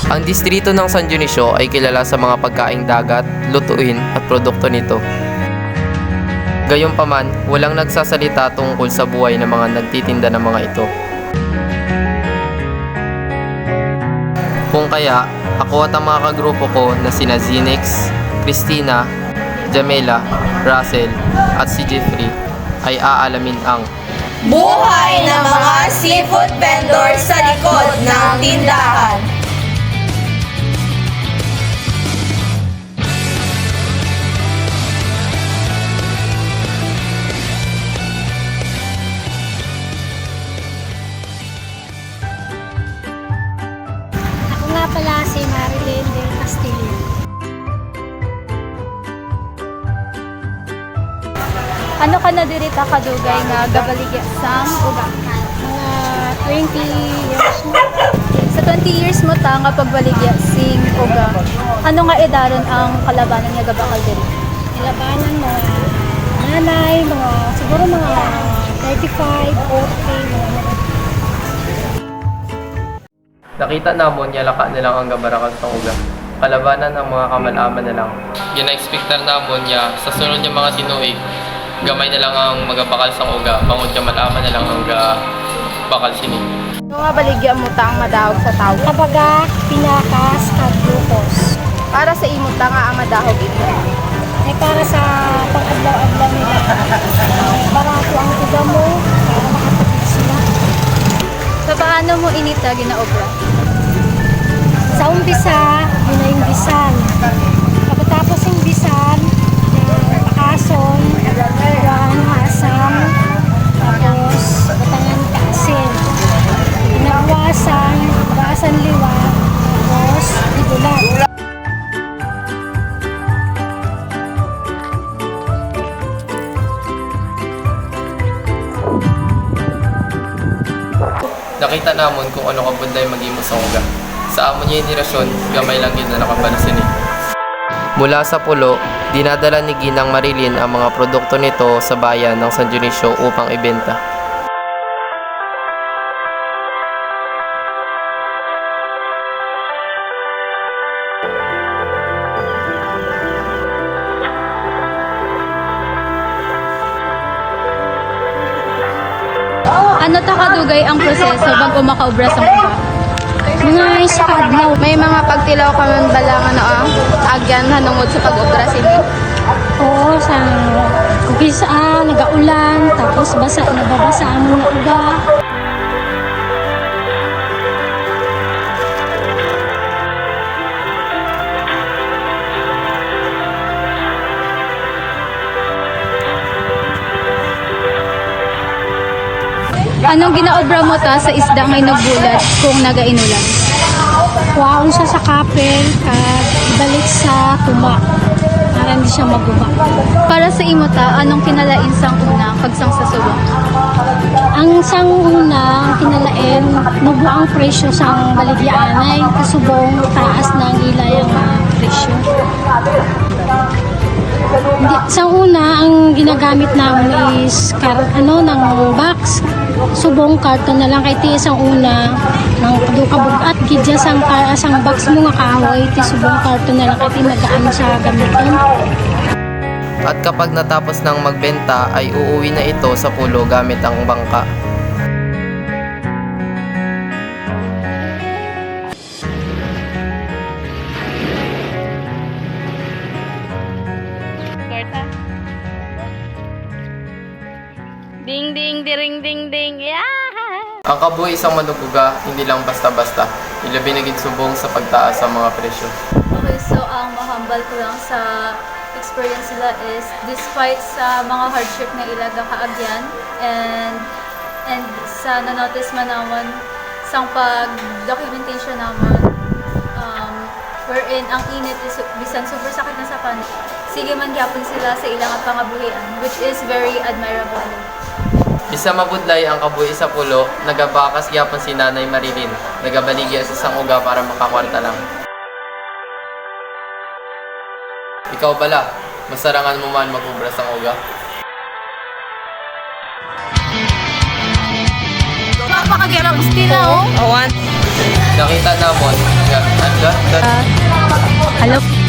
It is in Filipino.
Ang distrito ng San Dionisio ay kilala sa mga pagkaing dagat, lutuin at produkto nito. Gayunpaman, walang nagsasalita tungkol sa buhay ng mga nagtitinda ng mga ito. Kung kaya, ako at ang mga kagrupo ko na sina Zinix, Christina, Jamela, Russell at si Jeffrey ay aalamin ang buhay ng mga seafood vendors sa likod ng tindahan. Ako nga pala si Marilyn del Castillo. Ano ka na dirita kadugay nga gabaligya sang uga? Mga 20 years na. Sa 20 years mo ta nga pagbaligya sing uga. Ano nga edaron ang kalabanan nga gabakal diri? Nilabanan mga nanay, siguro mga 35, 40, mga nakita namon yalaka nilang ang gabarakan sa uga. Kalabanan ang mga kamalaman na lang. Gina-expectar namon niya sa sunod niya mga tinuig. Gamay na lang ang magabakal sa uga, bangod niya malaman na lang ang bakal sini. Ano nga baligya mo ta ang madahog sa tao? kabaga, pinakas, at glucose. Para sa imo ta nga ang madahog ito. Ay para sa pag-adlaw-adlaw nila. Barato ang uga mo, para makatipid sila. Sa paano mo inita ginaobra? Sa umpisa, yun na yung bisan. Pagkatapos yung bisan, pakason, buwan, asam, tapos batangan kaasin. Pinawasan, basan liwa, tapos ibulat. Nakita namon kung ano kabunday mag-imo sa uga. Sa amon niya inirasyon, gamay lang yun na nakabalasin eh. Mula sa pulo, dinadala ni Ginang Marilyn ang mga produkto nito sa bayan ng San Dionisio upang ibenta. Ano ta kadugay ang proseso bago makaobra sa uga? Mga isa kadlaw. May mga pagtilaw ka man bala nga agyan hanungod sa pag-obra sini. Oo, sa kumpisa, nagaulan, tapos nababasa ang mga uga. Anong ginaobra mo ta sa isda ngay nagbulat kung nagainulan? Waon siya sa kapel, kag balik sa tuma, para hindi siya maguba. Para sa imo ta, anong kinalain sang una pagsang sa subong? Ang sang una, ang kinalain, nubo ang presyo sang baligyaanay, kasubong taas na ang ilayang presyo. Sa una, ang ginagamit namin is ng box. Subong karton na lang kay ti isang una ng dukabugat gidya sang box mo nga kahoy ti subong karton na lang kay ti magaan sa gamiton. At kapag natapos ng magbenta ay uuwi na ito sa pulo gamit ang bangka. Ding ding ding ding ding. Yeah! Ang kabuhi isang manuguga, hindi lang basta-basta. Ilabi na gid subong sa pagtaas sa mga presyo. Okay, so ang mahambal ko lang sa experience nila is despite sa mga hardship na ilaga kaagyan and sa na-notice man naman sang pag-documentation naman wherein ang init is bisan super sakit na sa pan. Sige man gyapon sila sa ilang pangabuhian, which is very admirable. Bisa mabudlay ang kabuhi sa pulo, nagabakas gyapon si Nanay Marilyn. Nagabaligya sa isang uga para makakwarta lang. Ikaw bala, masarangan mo man mag-ubra sa uga. Napakagirang stila, oh. Nakita namon nga God. Hello